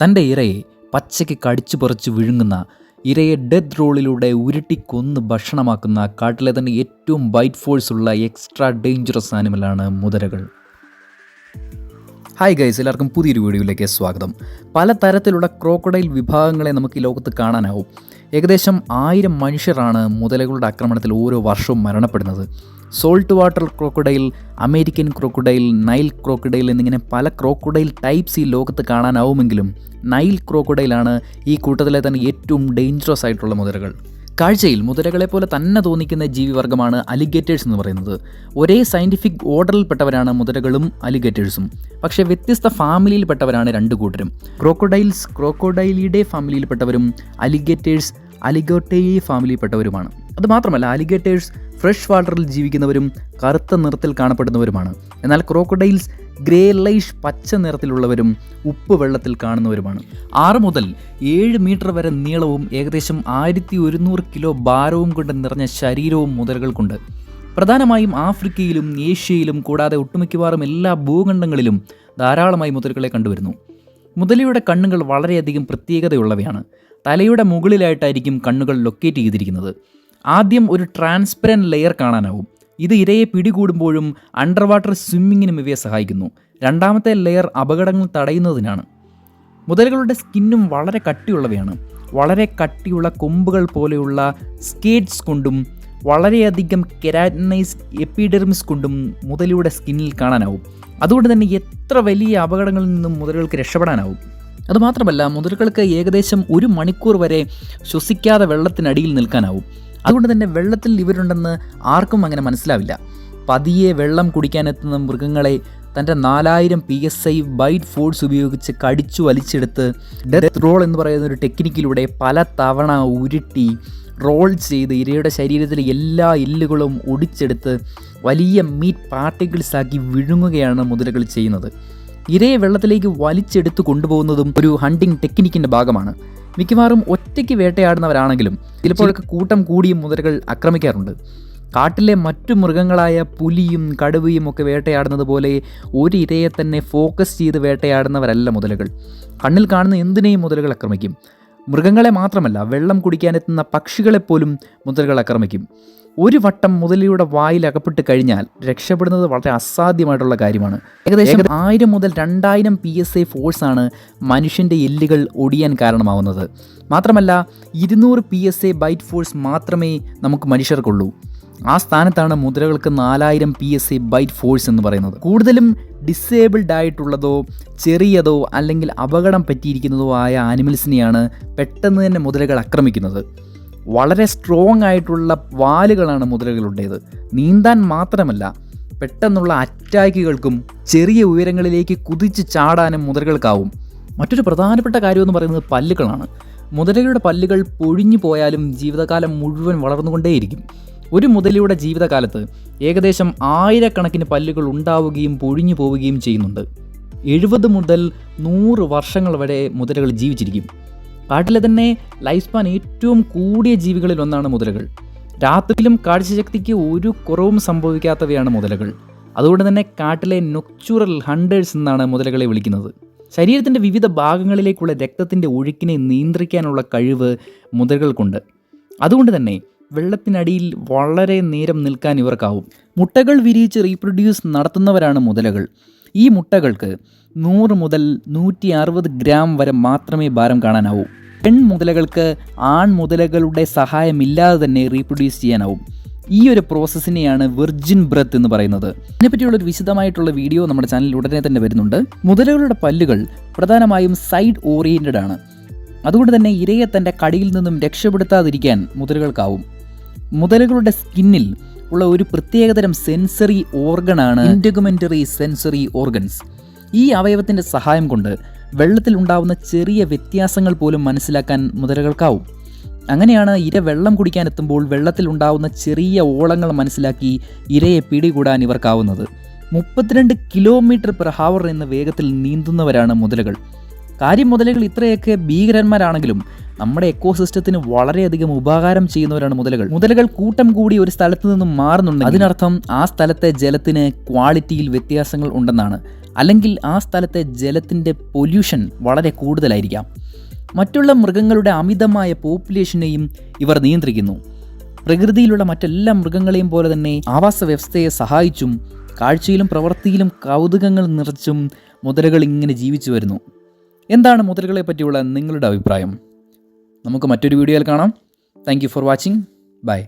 തൻ്റെ ഇരയെ പച്ചയ്ക്ക് കടിച്ചു പറിച്ച് വിഴുങ്ങുന്ന, ഇരയെ ഡെത്ത് റോളിലൂടെ ഉരുട്ടിക്കൊന്ന് ഭക്ഷണമാക്കുന്ന കാട്ടിലെ തന്നെ ഏറ്റവും ബൈറ്റ് ഫോഴ്സ് ഉള്ള എക്സ്ട്രാ ഡേഞ്ചറസ് ആനിമലാണ് മുതലകൾ. ഹായ് ഗൈസ്, എല്ലാവർക്കും പുതിയൊരു വീഡിയോയിലേക്ക് സ്വാഗതം. പല തരത്തിലുള്ള ക്രോക്കഡൈൽ വിഭാഗങ്ങളെ നമുക്ക് ഈ ലോകത്ത് കാണാനാവും. ഏകദേശം 1000 മനുഷ്യരാണ് മുതലകളുടെ ആക്രമണത്തിൽ ഓരോ വർഷവും മരണപ്പെടുന്നത്. Salt water crocodile, American crocodile, Nile crocodile എന്നിങ്ങനെ പല ക്രോക്കഡൈൽ ടൈപ്സ് ഈ ലോകത്ത് കാണാനാവുമെങ്കിലും നൈൽ ക്രോക്കഡൈലാണ് ഈ കൂട്ടത്തിലെ തന്നെ ഏറ്റവും ഡേഞ്ചറസ് ആയിട്ടുള്ള മുതലകൾ. കാഴ്ചയിൽ മുതലകളെ പോലെ തന്നെ തോന്നിക്കുന്ന ജീവിവർഗ്ഗമാണ് അലിഗേറ്റേഴ്സ് എന്ന് പറയുന്നത്. ഒരേ സയൻറ്റിഫിക് ഓർഡറിൽപ്പെട്ടവരാണ് മുതലകളും അലിഗേറ്റേഴ്സും. പക്ഷേ വ്യത്യസ്ത ഫാമിലിയിൽപ്പെട്ടവരാണ് രണ്ട് കൂട്ടരും. ക്രോക്കഡൈൽസ് ക്രോക്കോഡൈലിഡേ ഫാമിലിയിൽപ്പെട്ടവരും അലിഗേറ്റേഴ്സ് അലിഗോട്ടേയി ഫാമിലിയിൽപ്പെട്ടവരുമാണ്. അതുമാത്രമല്ല, അലിഗേറ്റേഴ്സ് ഫ്രഷ് വാട്ടറിൽ ജീവിക്കുന്നവരും കറുത്ത നിറത്തിൽ കാണപ്പെടുന്നവരുമാണ്. എന്നാൽ ക്രോക്കഡൈൽസ് ഗ്രേലൈഷ് പച്ച നിറത്തിലുള്ളവരും ഉപ്പ് വെള്ളത്തിൽ കാണുന്നവരുമാണ്. 6 മുതൽ 7 മീറ്റർ വരെ നീളവും ഏകദേശം 1100 കിലോ ഭാരവും കൊണ്ട് നിറഞ്ഞ ശരീരവും മുതലകൾക്കുണ്ട്. പ്രധാനമായും ആഫ്രിക്കയിലും ഏഷ്യയിലും കൂടാതെ ഒട്ടുമിക്കവാറും എല്ലാ ഭൂഖണ്ഡങ്ങളിലും ധാരാളമായി മുതലകളെ കണ്ടുവരുന്നു. മുതലയുടെ കണ്ണുകൾ വളരെയധികം പ്രത്യേകതയുള്ളവയാണ്. തലയുടെ മുകളിലായിട്ടായിരിക്കും കണ്ണുകൾ ലൊക്കേറ്റ് ചെയ്തിരിക്കുന്നത്. ആദ്യം ഒരു ട്രാൻസ്പെറൻറ്റ് ലെയർ കാണാനാവും. ഇത് ഇരയെ പിടികൂടുമ്പോഴും അണ്ടർ വാട്ടർ സ്വിമ്മിങ്ങിനും ഇവയെ സഹായിക്കുന്നു. രണ്ടാമത്തെ ലെയർ അപകടങ്ങൾ തടയുന്നതിനാണ്. മുതലകളുടെ സ്കിന്നും വളരെ കട്ടിയുള്ളവയാണ്. വളരെ കട്ടിയുള്ള കൊമ്പുകൾ പോലെയുള്ള സ്കേറ്റ്സ് കൊണ്ടും വളരെയധികം കെരാറ്റിനൈസ്ഡ് എപ്പിഡെർമിസ് കൊണ്ടും മുതലയുടെ സ്കിന്നിൽ കാണാനാവും. അതുകൊണ്ട് തന്നെ എത്ര വലിയ അപകടങ്ങളിൽ നിന്നും മുതലകൾക്ക് രക്ഷപ്പെടാനാവും. അതുമാത്രമല്ല, മുതലകൾക്ക് ഏകദേശം 1 മണിക്കൂർ വരെ ശ്വസിക്കാതെ വെള്ളത്തിനടിയിൽ നിൽക്കാനാവും. അതുകൊണ്ട് തന്നെ വെള്ളത്തിൽ ഇവരുണ്ടെന്ന് ആർക്കും അങ്ങനെ മനസ്സിലാവില്ല. പതിയെ വെള്ളം കുടിക്കാനെത്തുന്ന മൃഗങ്ങളെ തൻ്റെ 4000 PSI ബൈറ്റ് ഫോഴ്സ് ഉപയോഗിച്ച് കടിച്ചു വലിച്ചെടുത്ത് ഡെത്ത് റോൾ എന്ന് പറയുന്ന ഒരു ടെക്നിക്കിലൂടെ പല തവണ ഉരുട്ടി റോൾ ചെയ്ത് ഇരയുടെ ശരീരത്തിലെ എല്ലാ എല്ലുകളും ഒടിച്ചെടുത്ത് വലിയ മീറ്റ് പാർട്ടിക്കിൾസ് ആക്കി വിഴുങ്ങുകയാണ് മുതലകൾ ചെയ്യുന്നത്. ഇരയെ വെള്ളത്തിലേക്ക് വലിച്ചെടുത്ത് കൊണ്ടുപോകുന്നതും ഒരു ഹണ്ടിങ് ടെക്നിക്കിൻ്റെ ഭാഗമാണ്. മിക്കവാറും ഒറ്റയ്ക്ക് വേട്ടയാടുന്നവരാണെങ്കിലും ചിലപ്പോഴൊക്കെ കൂട്ടം കൂടിയും മുതലകൾ ആക്രമിക്കാറുണ്ട്. കാട്ടിലെ മറ്റു മൃഗങ്ങളായ പുലിയും കടുവയും ഒക്കെ വേട്ടയാടുന്നത് പോലെ ഒരു ഇരയെ തന്നെ ഫോക്കസ് ചെയ്ത് വേട്ടയാടുന്നവരല്ല മുതലകൾ. കണ്ണിൽ കാണുന്ന എന്തിനേയും മുതലകൾ ആക്രമിക്കും. മൃഗങ്ങളെ മാത്രമല്ല, വെള്ളം കുടിക്കാനെത്തുന്ന പക്ഷികളെപ്പോലും മുതലകൾ ആക്രമിക്കും. ഒരു വട്ടം മുതലയുടെ വായിൽ അകപ്പെട്ട് കഴിഞ്ഞാൽ രക്ഷപ്പെടുന്നത് വളരെ അസാധ്യമായിട്ടുള്ള കാര്യമാണ്. ഏകദേശം 1000 മുതൽ 2000 PSI ഫോഴ്സാണ് മനുഷ്യൻ്റെ എല്ലുകൾ ഒടിയാൻ കാരണമാവുന്നത്. മാത്രമല്ല, 200 PSI ബൈറ്റ് ഫോഴ്സ് മാത്രമേ നമുക്ക് മനുഷ്യർക്കുള്ളൂ. ആ സ്ഥാനത്താണ് മുതലകൾക്ക് 4000 PSI ബൈറ്റ് ഫോഴ്സ് എന്ന് പറയുന്നത്. കൂടുതലും ഡിസേബിൾഡ് ആയിട്ടുള്ളതോ ചെറിയതോ അല്ലെങ്കിൽ അപകടം പറ്റിയിരിക്കുന്നതോ ആയ ആനിമൽസിനെയാണ് പെട്ടെന്ന് തന്നെ മുതലകൾ ആക്രമിക്കുന്നത്. വളരെ സ്ട്രോങ് ആയിട്ടുള്ള വാലുകളാണ് മുതലകളുടേത്. നീന്താൻ മാത്രമല്ല, പെട്ടെന്നുള്ള അറ്റാക്കുകൾക്കും ചെറിയ ഉയരങ്ങളിലേക്ക് കുതിച്ച് ചാടാനും മുതലകൾക്കാവും. മറ്റൊരു പ്രധാനപ്പെട്ട കാര്യമെന്ന് പറയുന്നത് പല്ലുകളാണ്. മുതലകളുടെ പല്ലുകൾ പൊഴിഞ്ഞു പോയാലും ജീവിതകാലം മുഴുവൻ വളർന്നുകൊണ്ടേയിരിക്കും. ഒരു മുതലയുടെ ജീവിതകാലത്ത് ഏകദേശം 1000 പല്ലുകൾ ഉണ്ടാവുകയും പൊഴിഞ്ഞു പോവുകയും ചെയ്യുന്നുണ്ട്. 70 മുതൽ 100 വർഷങ്ങൾ വരെ മുതലകൾ ജീവിച്ചിരിക്കും. കാട്ടിലെ തന്നെ ലൈഫ് സ്പാൻ ഏറ്റവും കൂടിയ ജീവികളിൽ ഒന്നാണ് മുതലകൾ. രാത്രിയിലും കാഴ്ചശക്തിക്ക് ഒരു കുറവും സംഭവിക്കാത്തവയാണ് മുതലകൾ. അതുകൊണ്ട് തന്നെ കാട്ടിലെ നൊക്ചുറൽ ഹണ്ടേഴ്സ് എന്നാണ് മുതലകളെ വിളിക്കുന്നത്. ശരീരത്തിൻ്റെ വിവിധ ഭാഗങ്ങളിലേക്കുള്ള രക്തത്തിൻ്റെ ഒഴുക്കിനെ നിയന്ത്രിക്കാനുള്ള കഴിവ് മുതലകൾക്കുണ്ട്. അതുകൊണ്ട് തന്നെ വെള്ളത്തിനടിയിൽ വളരെ നേരം നിൽക്കാൻ ഇവർക്കാവും. മുട്ടകൾ വിരിയിച്ച് റീപ്രൊഡ്യൂസ് നടത്തുന്നവരാണ് മുതലകൾ. ഈ മുട്ടകൾക്ക് 100 മുതൽ 160 ഗ്രാം വരെ മാത്രമേ ഭാരം കാണാനാവൂ. പെൺമുതലകൾക്ക് ആൺമുതലകളുടെ സഹായമില്ലാതെ തന്നെ റീപ്രൊഡ്യൂസ് ചെയ്യാനാവും. ഈ ഒരു പ്രോസസ്സിനെയാണ് വിർജിൻ ബ്രത്ത് എന്ന് പറയുന്നത്. ഇതിനെപ്പറ്റിയുള്ളൊരു വിശദമായിട്ടുള്ള വീഡിയോ നമ്മുടെ ചാനലിൽ ഉടനെ തന്നെ വരുന്നുണ്ട്. മുതലകളുടെ പല്ലുകൾ പ്രധാനമായും സൈഡ് ഓറിയൻറ്റഡ് ആണ്. അതുകൊണ്ട് തന്നെ ഇരയെ തൻ്റെ കടിയിൽ നിന്നും രക്ഷപ്പെടുത്താതിരിക്കാൻ മുതലകൾക്കാവും. മുതലകളുടെ സ്കിന്നിൽ ഉള്ള ഒരു പ്രത്യേകതരം സെൻസറി ഓർഗനാണ് ഇൻറ്റഗുമെൻ്ററി സെൻസറി ഓർഗൻസ്. ഈ അവയവത്തിൻ്റെ സഹായം കൊണ്ട് വെള്ളത്തിൽ ഉണ്ടാവുന്ന ചെറിയ വ്യത്യാസങ്ങൾ പോലും മനസ്സിലാക്കാൻ മുതലകൾക്കാവും. അങ്ങനെയാണ് ഇര വെള്ളം കുടിക്കാനെത്തുമ്പോൾ വെള്ളത്തിൽ ഉണ്ടാവുന്ന ചെറിയ ഓളങ്ങൾ മനസ്സിലാക്കി ഇരയെ പിടികൂടാൻ ഇവർക്കാവുന്നത്. 32 km/h എന്ന വേഗത്തിൽ നീന്തുന്നവരാണ് മുതലകൾ. കാര്യം മുതലകൾ ഇത്രയൊക്കെ ഭീകരന്മാരാണെങ്കിലും നമ്മുടെ എക്കോസിസ്റ്റത്തിന് വളരെയധികം ഉപകാരം ചെയ്യുന്നവരാണ് മുതലകൾ. മുതലകൾ കൂട്ടം കൂടി ഒരു സ്ഥലത്ത് നിന്നും മാറുന്നുണ്ടെങ്കിൽ അതിനർത്ഥം ആ സ്ഥലത്തെ ജലത്തിന് ക്വാളിറ്റിയിൽ വ്യത്യാസങ്ങൾ ഉണ്ടെന്നാണ്. അല്ലെങ്കിൽ ആ സ്ഥലത്തെ ജലത്തിൻ്റെ പൊല്യൂഷൻ വളരെ കൂടുതലായിരിക്കാം. മറ്റുള്ള മൃഗങ്ങളുടെ അമിതമായ പോപ്പുലേഷനെയും ഇവർ നിയന്ത്രിക്കുന്നു. പ്രകൃതിയിലുള്ള മറ്റെല്ലാ മൃഗങ്ങളെയും പോലെ തന്നെ ആവാസ വ്യവസ്ഥയെ സഹായിച്ചും കാഴ്ചയിലും പ്രവൃത്തിയിലും കൗതുകങ്ങൾ നിറച്ചും മുതലകൾ ഇങ്ങനെ ജീവിച്ചു വരുന്നു. എന്താണ് മുതലകളെ പറ്റിയുള്ള നിങ്ങളുടെ അഭിപ്രായം? നമുക്ക് മറ്റൊരു വീഡിയോയിൽ കാണാം. Thank you for watching. By.